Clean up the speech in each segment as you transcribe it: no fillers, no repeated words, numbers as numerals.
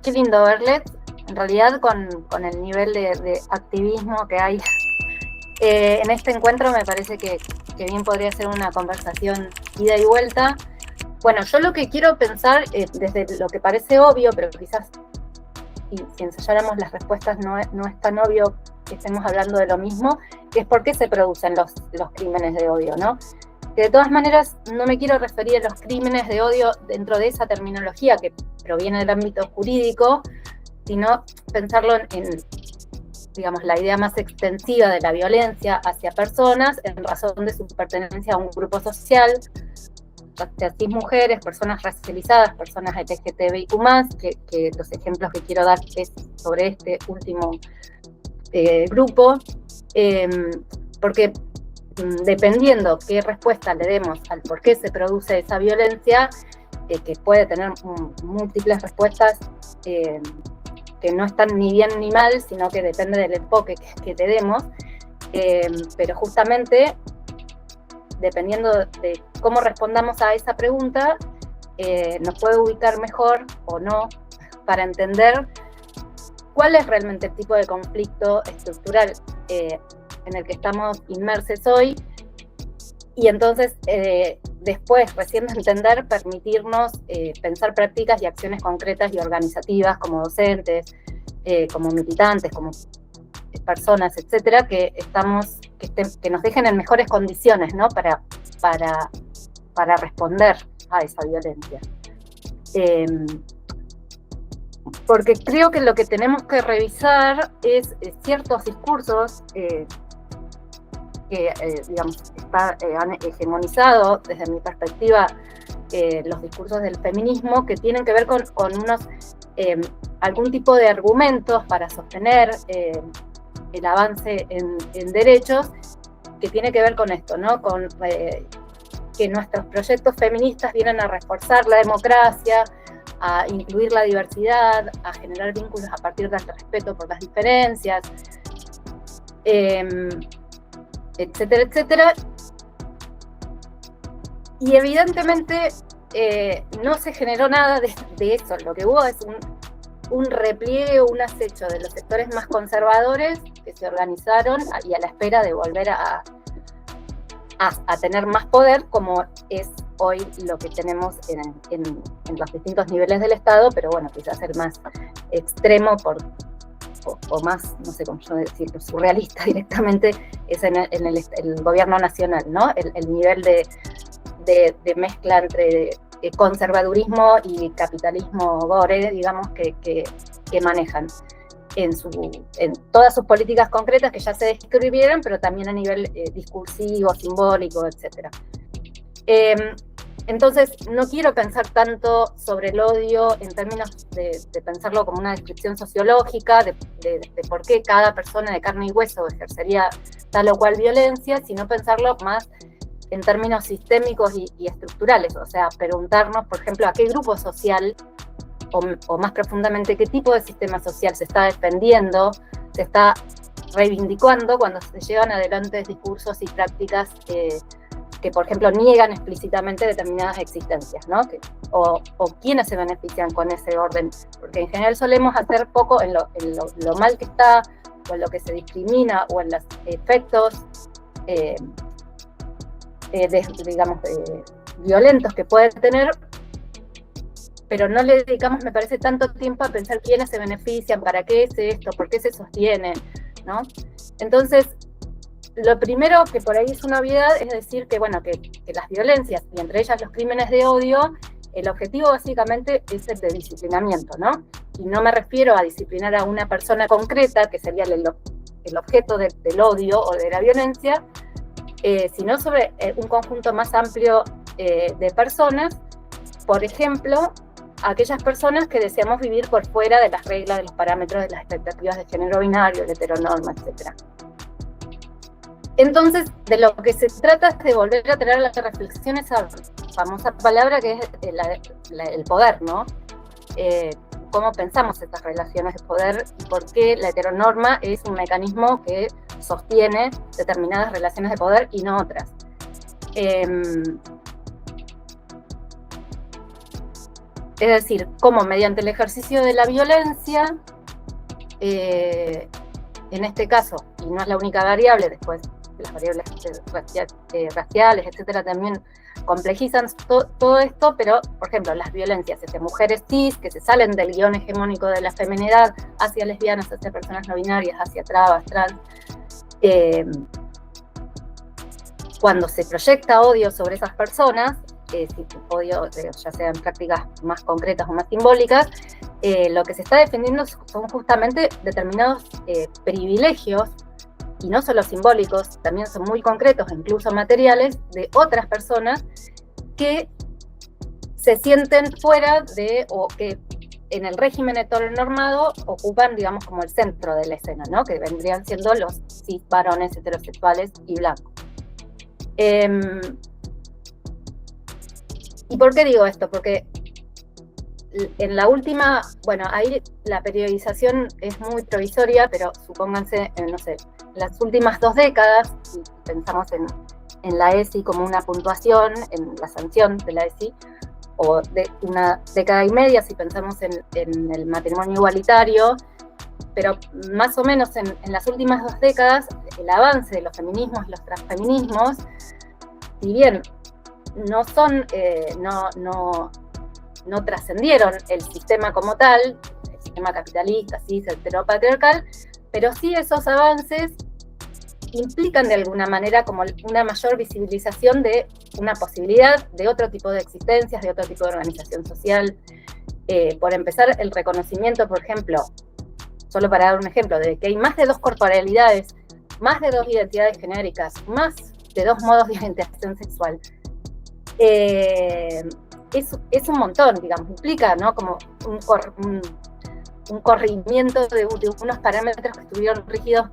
qué lindo verles. En realidad, con el nivel de activismo que hay en este encuentro, me parece que bien podría ser una conversación ida y vuelta. Bueno, yo lo que quiero pensar, desde lo que parece obvio, pero quizás si ensayáramos las respuestas no es tan obvio que estemos hablando de lo mismo, que es por qué se producen los crímenes de odio, ¿no? Que de todas maneras no me quiero referir a los crímenes de odio dentro de esa terminología que proviene del ámbito jurídico, sino pensarlo en digamos, la idea más extensiva de la violencia hacia personas en razón de su pertenencia a un grupo social, así mujeres, personas racializadas, personas LGTBIQ+, que los ejemplos que quiero dar es sobre este último grupo, porque dependiendo qué respuesta le demos al por qué se produce esa violencia, que puede tener múltiples respuestas que no están ni bien ni mal, sino que depende del enfoque que le demos, pero justamente dependiendo de cómo respondamos a esa pregunta, nos puede ubicar mejor o no para entender cuál es realmente el tipo de conflicto estructural en el que estamos inmersos hoy, y entonces después, recién de entender, permitirnos pensar prácticas y acciones concretas y organizativas como docentes, como militantes, como personas, etcétera, que nos dejen en mejores condiciones, ¿no? para responder a esa violencia. Porque creo que lo que tenemos que revisar es ciertos discursos que digamos, han hegemonizado desde mi perspectiva los discursos del feminismo, que tienen que ver con algún tipo de argumentos para sostener el avance en derechos, que tiene que ver con esto, ¿no? Con que nuestros proyectos feministas vienen a reforzar la democracia, a incluir la diversidad, a generar vínculos a partir del respeto por las diferencias, etcétera, etcétera. Y evidentemente no se generó nada de eso. Lo que hubo es un repliegue, un acecho de los sectores más conservadores que se organizaron y a la espera de volver a tener más poder, como es hoy lo que tenemos en los distintos niveles del Estado, pero bueno, quizás el más extremo o más, no sé cómo yo decirlo, surrealista directamente, es en el gobierno nacional, ¿no? El nivel de mezcla entre conservadurismo y capitalismo gore, digamos, que manejan en todas sus políticas concretas que ya se describieron, pero también a nivel discursivo, simbólico, etc. Entonces, no quiero pensar tanto sobre el odio en términos de pensarlo como una descripción sociológica, de por qué cada persona de carne y hueso ejercería tal o cual violencia, sino pensarlo más en términos sistémicos y estructurales, o sea, preguntarnos, por ejemplo, a qué grupo social, o más profundamente, qué tipo de sistema social se está defendiendo, se está reivindicando cuando se llevan adelante discursos y prácticas que, por ejemplo, niegan explícitamente determinadas existencias, ¿no? O quiénes se benefician con ese orden, porque en general solemos hacer poco en lo mal que está, o en lo que se discrimina, o en los efectos digamos, violentos que puede tener, pero no le dedicamos, me parece, tanto tiempo a pensar quiénes se benefician, para qué es esto, por qué se sostiene, ¿no? Entonces, lo primero que por ahí es una obviedad es decir que, bueno, que las violencias, y entre ellas los crímenes de odio, el objetivo básicamente es el de disciplinamiento, ¿no? Y no me refiero a disciplinar a una persona concreta, que sería el objeto del odio o de la violencia, sino sobre un conjunto más amplio de personas, por ejemplo, aquellas personas que deseamos vivir por fuera de las reglas, de los parámetros, de las expectativas de género binario, de heteronorma, etc. Entonces, de lo que se trata es de volver a traer a la reflexión esa famosa palabra que es el poder, ¿no? Cómo pensamos estas relaciones de poder y por qué la heteronorma es un mecanismo que sostiene determinadas relaciones de poder y no otras. Es decir, cómo mediante el ejercicio de la violencia, en este caso, y no es la única variable, después las variables raciales, etcétera, también complejizan todo esto, pero, por ejemplo, las violencias hacia mujeres cis, que se salen del guión hegemónico de la feminidad, hacia lesbianas, hacia personas no binarias, hacia trabas, trans, cuando se proyecta odio sobre esas personas, odio, ya sea en prácticas más concretas o más simbólicas, lo que se está defendiendo son justamente determinados privilegios, y no solo simbólicos, también son muy concretos, incluso materiales, de otras personas que se sienten fuera de, o que en el régimen heteronormado ocupan, digamos, como el centro de la escena, ¿no? Que vendrían siendo los cis varones heterosexuales y blancos. ¿Y por qué digo esto? Porque en la última, bueno, ahí la periodización es muy provisoria, pero supónganse, no sé, las últimas 2 décadas, si pensamos en la ESI como una puntuación, en la sanción de la ESI, o de una década y media, si pensamos en el matrimonio igualitario, pero más o menos en las últimas 2 décadas, el avance de los feminismos y los transfeminismos, si bien no son, no trascendieron el sistema como tal, el sistema capitalista, cis, heteropatriarcal, pero sí esos avances implican de alguna manera como una mayor visibilización de una posibilidad de otro tipo de existencias, de otro tipo de organización social. Por empezar, el reconocimiento, por ejemplo, solo para dar un ejemplo, de que hay más de 2 corporalidades, más de 2 identidades genéricas, más de 2 modos de orientación sexual. Es un montón, digamos, implica, ¿no? Como un corrimiento de unos parámetros que estuvieron rígidos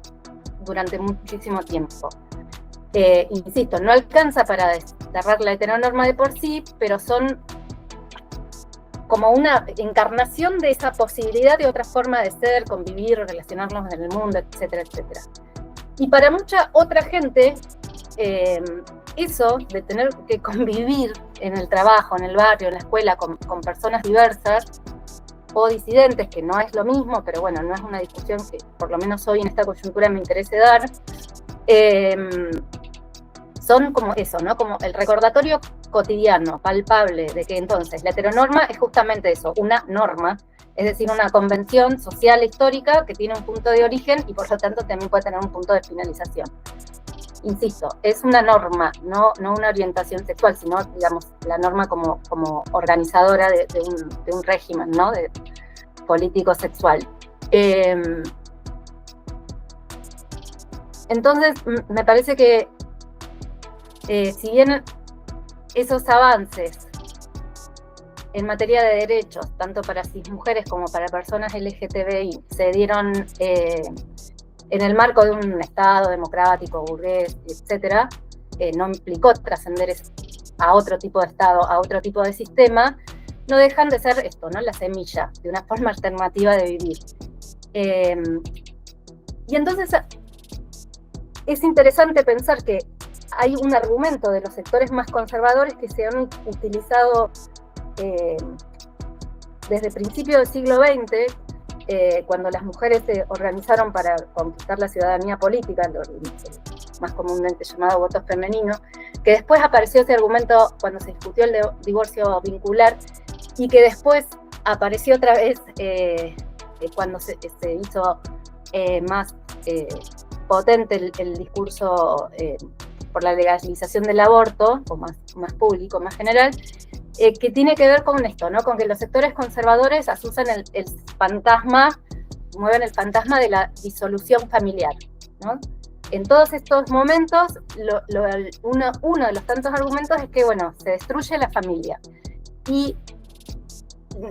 durante muchísimo tiempo. Insisto, no alcanza para desterrar la heteronorma de por sí, pero son como una encarnación de esa posibilidad de otra forma de ser, convivir, relacionarnos en el mundo, etcétera, etcétera. Y para mucha otra gente, eso de tener que convivir en el trabajo, en el barrio, en la escuela, con personas diversas o disidentes, que no es lo mismo, pero bueno, no es una discusión que por lo menos hoy en esta coyuntura me interese dar, son como eso, ¿no? Como el recordatorio cotidiano, palpable, de que entonces la heteronorma es justamente eso, una norma, es decir, una convención social histórica que tiene un punto de origen y por lo tanto también puede tener un punto de finalización. Insisto, es una norma, no una orientación sexual, sino, digamos, la norma como organizadora de un régimen, ¿no? De político sexual. Entonces, me parece que si bien esos avances en materia de derechos, tanto para cis mujeres como para personas LGTBI, se dieron en el marco de un Estado democrático, burgués, etcétera, no implicó trascender a otro tipo de Estado, a otro tipo de sistema, no dejan de ser esto, ¿no? La semilla de una forma alternativa de vivir. Y entonces es interesante pensar que hay un argumento de los sectores más conservadores que se han utilizado desde principios del siglo XX, cuando las mujeres se organizaron para conquistar la ciudadanía política, lo más comúnmente llamado voto femenino, que después apareció ese argumento cuando se discutió el divorcio vincular y que después apareció otra vez cuando se hizo más potente el discurso por la legalización del aborto, o más público, más general, que tiene que ver con esto, ¿no? Con que los sectores conservadores asusan el fantasma, mueven el fantasma de la disolución familiar, ¿no? En todos estos momentos, uno de los tantos argumentos es que, bueno, se destruye la familia. Y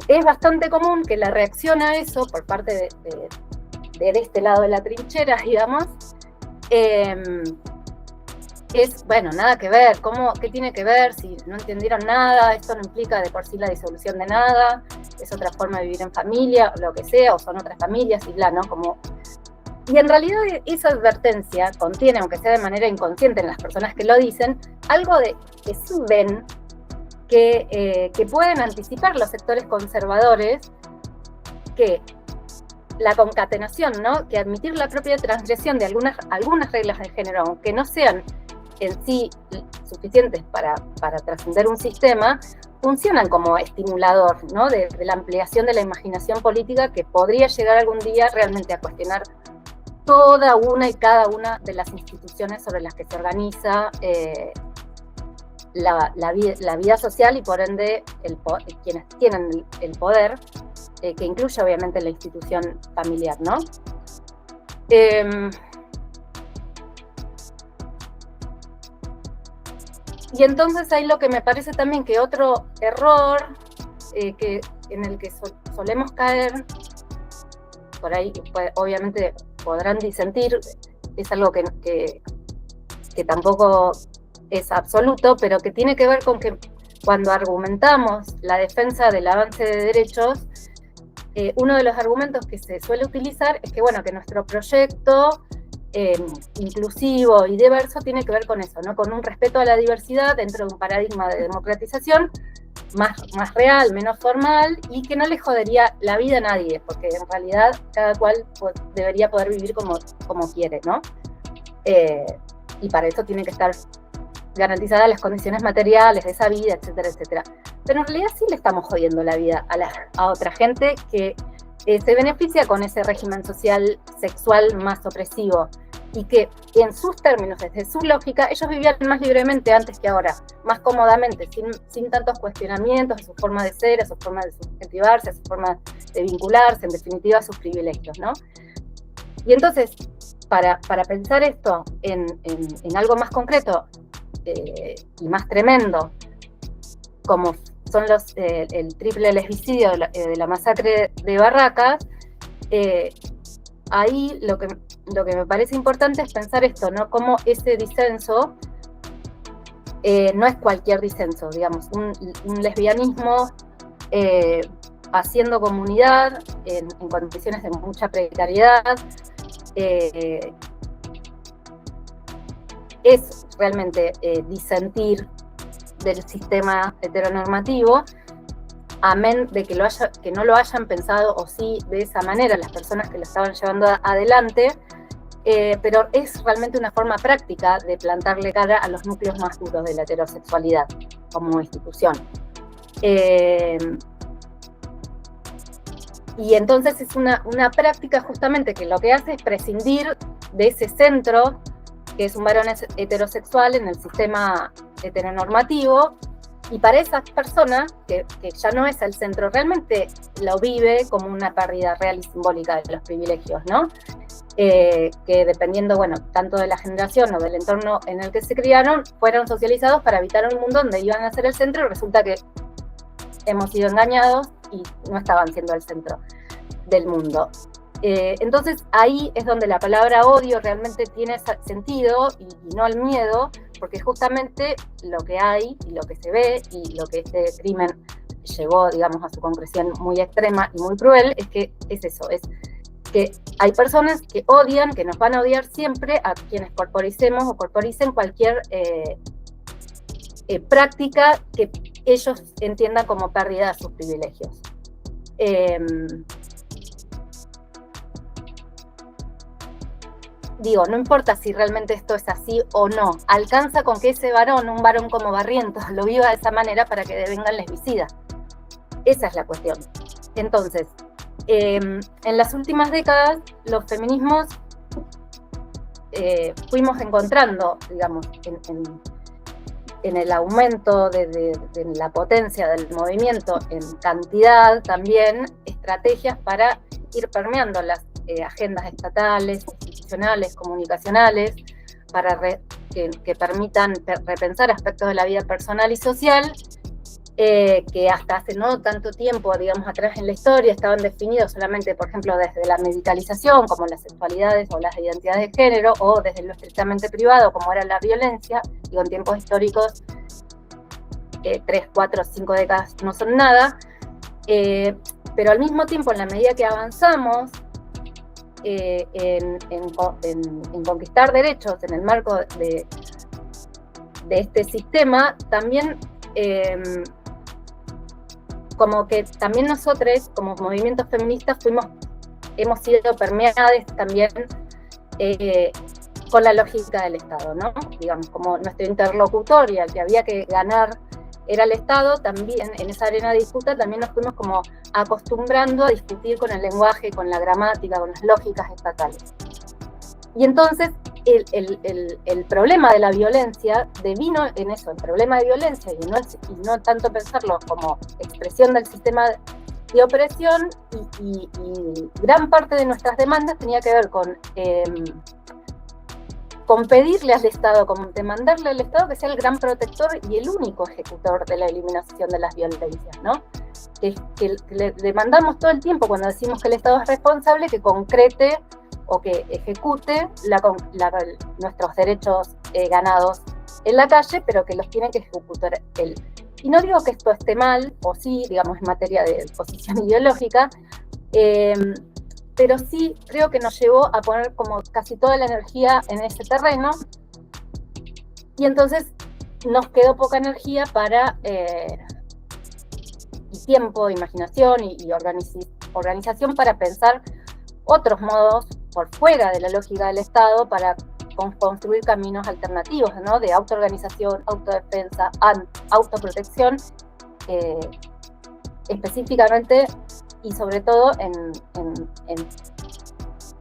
es bastante común que la reacción a eso, por parte de este lado de la trinchera, digamos, es, bueno, nada que ver, ¿qué tiene que ver? Si no entendieron nada, esto no implica de por sí la disolución de nada, es otra forma de vivir en familia, o lo que sea, o son otras familias, y bla, ¿no? Y en realidad esa advertencia contiene, aunque sea de manera inconsciente en las personas que lo dicen, algo de que sí ven que pueden anticipar los sectores conservadores, que la concatenación, ¿no? Que admitir la propia transgresión de algunas reglas de género, aunque no sean en sí suficientes para trascender un sistema, funcionan como estimulador, ¿no? de la ampliación de la imaginación política, que podría llegar algún día realmente a cuestionar toda una y cada una de las instituciones sobre las que se organiza la vida social, y por ende quienes tienen el poder, que incluye obviamente la institución familiar, ¿no? Y entonces ahí lo que me parece también que otro error en el que solemos caer, por ahí obviamente podrán disentir, es algo que tampoco es absoluto, pero que tiene que ver con que cuando argumentamos la defensa del avance de derechos, uno de los argumentos que se suele utilizar es que, bueno, que nuestro proyecto inclusivo y diverso tiene que ver con eso, ¿no? Con un respeto a la diversidad dentro de un paradigma de democratización más real, menos formal, y que no le jodería la vida a nadie, porque en realidad cada cual debería poder vivir como quiere, ¿no? Y para eso tienen que estar garantizadas las condiciones materiales de esa vida, etcétera, etcétera. Pero en realidad sí le estamos jodiendo la vida a otra gente que se beneficia con ese régimen social sexual más opresivo, y que en sus términos, desde su lógica, ellos vivían más libremente antes que ahora, más cómodamente, sin tantos cuestionamientos a su forma de ser, a su forma de subjetivarse, a su forma de vincularse, en definitiva a sus privilegios, ¿no? Y entonces, para pensar esto en algo más concreto y más tremendo, como son el triple lesbicidio de la masacre de Barracas, ahí lo que me parece importante es pensar esto, ¿no? Como ese disenso no es cualquier disenso, digamos, un lesbianismo haciendo comunidad en condiciones de mucha precariedad, es realmente disentir del sistema heteronormativo, amén de que no lo hayan pensado o sí de esa manera las personas que lo estaban llevando adelante, pero es realmente una forma práctica de plantarle cara a los núcleos más duros de la heterosexualidad como institución. Y entonces es una práctica justamente que lo que hace es prescindir de ese centro, que es un varón heterosexual en el sistema heteronormativo, y para esas personas, que ya no es el centro, realmente lo vive como una pérdida real y simbólica de los privilegios, ¿no? Que dependiendo, bueno, tanto de la generación o del entorno en el que se criaron, fueron socializados para evitar un mundo donde iban a ser el centro, y resulta que hemos sido engañados y no estaban siendo el centro del mundo. Entonces ahí es donde la palabra odio realmente tiene sentido, y no el miedo, porque justamente lo que hay y lo que se ve y lo que este crimen llegó, digamos, a su concreción muy extrema y muy cruel, es que es eso, es que hay personas que odian, que nos van a odiar siempre a quienes corporicemos o corporicen cualquier práctica que ellos entiendan como pérdida de sus privilegios. Digo, no importa si realmente esto es así o no, alcanza con que ese varón, un varón como Barrientos, lo viva de esa manera para que devengan lesbicidas. Esa es la cuestión. Entonces, en las últimas décadas, los feminismos fuimos encontrando, digamos, en el aumento de la potencia del movimiento, en cantidad también, estrategias para ir permeando las agendas estatales, institucionales, comunicacionales, para que permitan repensar aspectos de la vida personal y social que hasta hace no tanto tiempo, digamos, atrás en la historia, estaban definidos solamente, por ejemplo, desde la medicalización, como las sexualidades o las identidades de género, o desde lo estrictamente privado, como era la violencia. Digo, en tiempos históricos, 3, 4, 5 décadas no son nada, pero al mismo tiempo, en la medida que avanzamos en conquistar derechos en el marco de este sistema, también como que también nosotros, como movimientos feministas, hemos sido permeadas también con la lógica del Estado, ¿no? Digamos, como nuestro interlocutor y al que había que ganar era el Estado, también en esa arena de disputa también nos fuimos como acostumbrando a discutir con el lenguaje, con la gramática, con las lógicas estatales. Y entonces el problema de la violencia devino en eso, el problema de violencia, y no tanto pensarlo como expresión del sistema de opresión, y gran parte de nuestras demandas tenía que ver con pedirle al Estado, con demandarle al Estado que sea el gran protector y el único ejecutor de la eliminación de las violencias, ¿no? Que le demandamos todo el tiempo cuando decimos que el Estado es responsable, que concrete o que ejecute nuestros derechos ganados en la calle, pero que los tiene que ejecutar él. Y no digo que esto esté mal, o sí, digamos, en materia de posición ideológica, pero sí creo que nos llevó a poner como casi toda la energía en ese terreno, y entonces nos quedó poca energía para y tiempo, imaginación y organización para pensar otros modos por fuera de la lógica del Estado para construir caminos alternativos, ¿no? De autoorganización, autodefensa, autoprotección, específicamente y sobre todo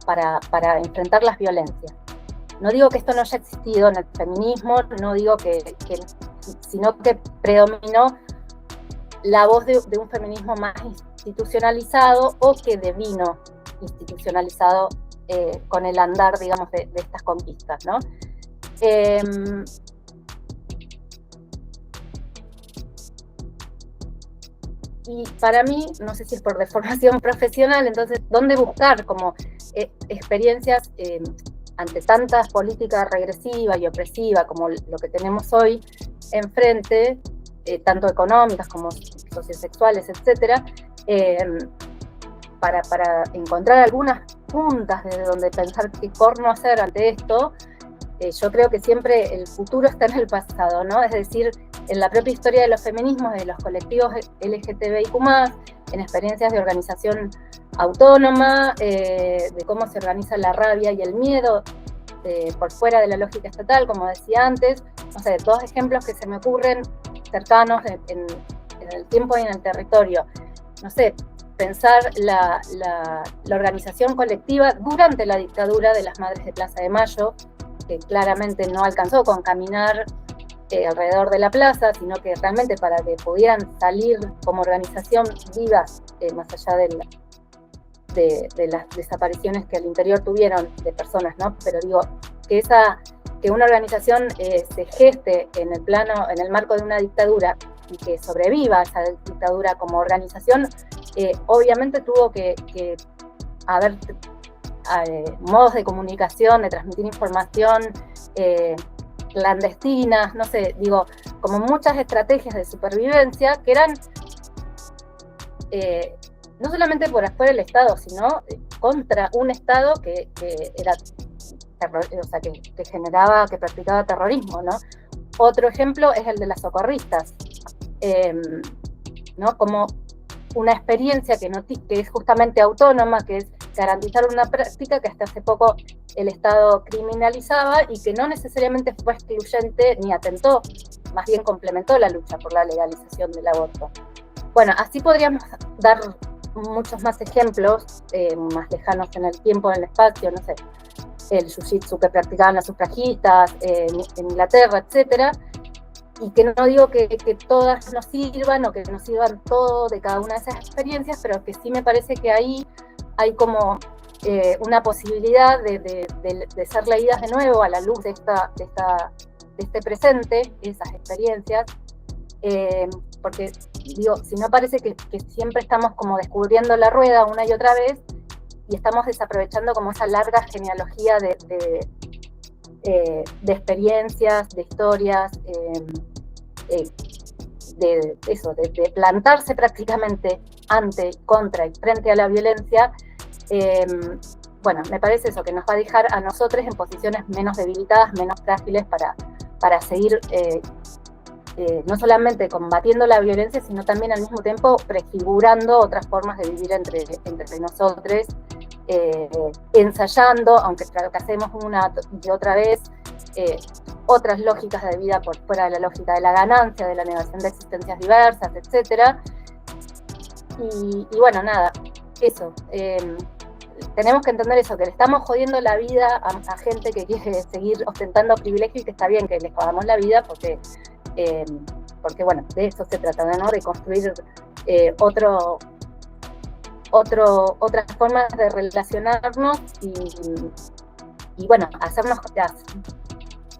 para enfrentar las violencias. No digo que esto no haya existido en el feminismo, no digo sino que predominó la voz de un feminismo más institucionalizado o que devino institucionalizado con el andar, digamos, de estas conquistas, ¿no? Y para mí, no sé si es por deformación profesional, entonces, ¿dónde buscar como experiencias ante tantas políticas regresivas y opresivas como lo que tenemos hoy enfrente, tanto económicas como sociosexuales, etcétera, para encontrar algunas puntas desde donde pensar qué corno hacer ante esto? Yo creo que siempre el futuro está en el pasado, ¿no? Es decir, en la propia historia de los feminismos, de los colectivos LGTBIQ+, en experiencias de organización autónoma, de cómo se organiza la rabia y el miedo por fuera de la lógica estatal, como decía antes. No sé, dos ejemplos que se me ocurren cercanos en el tiempo y en el territorio. No sé, pensar la organización colectiva durante la dictadura de las Madres de Plaza de Mayo, que claramente no alcanzó con caminar alrededor de la plaza, sino que realmente para que pudieran salir como organización vivas, más allá de las desapariciones que al interior tuvieron de personas, ¿no? Pero digo, que una organización se geste en el marco de una dictadura y que sobreviva esa dictadura como organización, obviamente tuvo que haber modos de comunicación, de transmitir información clandestinas, no sé, digo, como muchas estrategias de supervivencia que eran no solamente por afuera del Estado, sino contra un Estado que era o sea, que generaba, que practicaba terrorismo, ¿no? Otro ejemplo es el de las socorristas, ¿no? Como una experiencia que es justamente autónoma, que es garantizar una práctica que hasta hace poco el Estado criminalizaba y que no necesariamente fue excluyente ni atentó, más bien complementó la lucha por la legalización del aborto. Bueno, así podríamos dar muchos más ejemplos, más lejanos en el tiempo, en el espacio, no sé, el jiu-jitsu que practicaban las sufragistas en Inglaterra, etcétera, y que no digo que todas nos sirvan o que nos sirvan todo de cada una de esas experiencias, pero que sí me parece que ahí hay como una posibilidad de ser leídas de nuevo a la luz de este presente, esas experiencias, porque digo, si no parece que siempre estamos como descubriendo la rueda una y otra vez y estamos desaprovechando como esa larga genealogía de experiencias, de historias, de plantarse prácticamente ante, contra y frente a la violencia. Bueno, me parece eso, que nos va a dejar a nosotros en posiciones menos debilitadas, menos frágiles para seguir no solamente combatiendo la violencia, sino también al mismo tiempo prefigurando otras formas de vivir entre nosotros, ensayando, aunque fracasemos una y otra vez, otras lógicas de vida por fuera de la lógica de la ganancia, de la negación de existencias diversas, etc. Y bueno, nada, eso. Tenemos que entender eso, que le estamos jodiendo la vida a gente que quiere seguir ostentando privilegios, y que está bien que les jodamos la vida porque bueno, de eso se trata, ¿no? De construir otras formas de relacionarnos y bueno, hacernos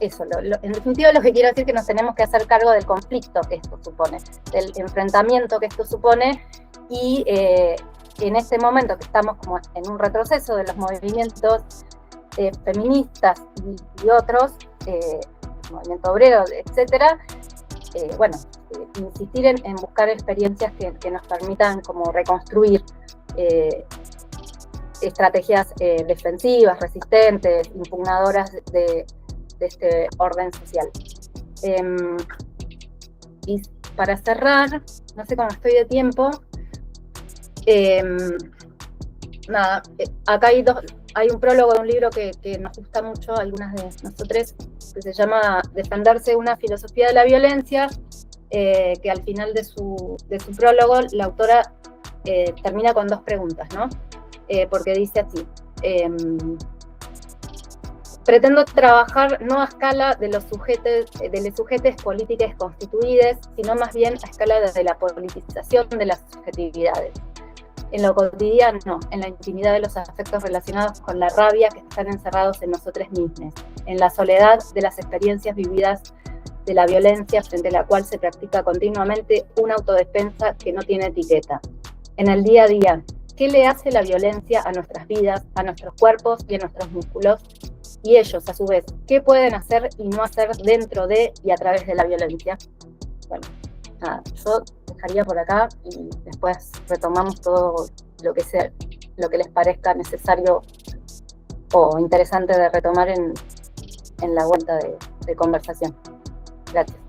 eso. En definitiva, lo que quiero decir es que nos tenemos que hacer cargo del conflicto que esto supone, del enfrentamiento que esto supone, y en este momento que estamos como en un retroceso de los movimientos feministas y otros, movimiento obrero, etcétera, bueno, insistir en buscar experiencias que nos permitan como reconstruir estrategias defensivas, resistentes, impugnadoras de este orden social. Y para cerrar, no sé cómo estoy de tiempo, nada, acá hay un prólogo de un libro que nos gusta mucho a algunas de nosotros, que se llama Defenderse una filosofía de la violencia, que al final de su prólogo la autora termina con 2 preguntas, ¿no? Porque dice así: pretendo trabajar no a escala de los sujetos políticos constituidos, sino más bien a escala de la politización de las subjetividades. En lo cotidiano, en la intimidad de los afectos relacionados con la rabia que están encerrados en nosotros mismos, en la soledad de las experiencias vividas de la violencia frente a la cual se practica continuamente una autodefensa que no tiene etiqueta. En el día a día, ¿qué le hace la violencia a nuestras vidas, a nuestros cuerpos y a nuestros músculos? Y ellos, a su vez, ¿qué pueden hacer y no hacer dentro de y a través de la violencia? Bueno, nada, yo dejaría por acá y después retomamos todo lo que les parezca necesario o interesante de retomar en la vuelta de conversación. Gracias.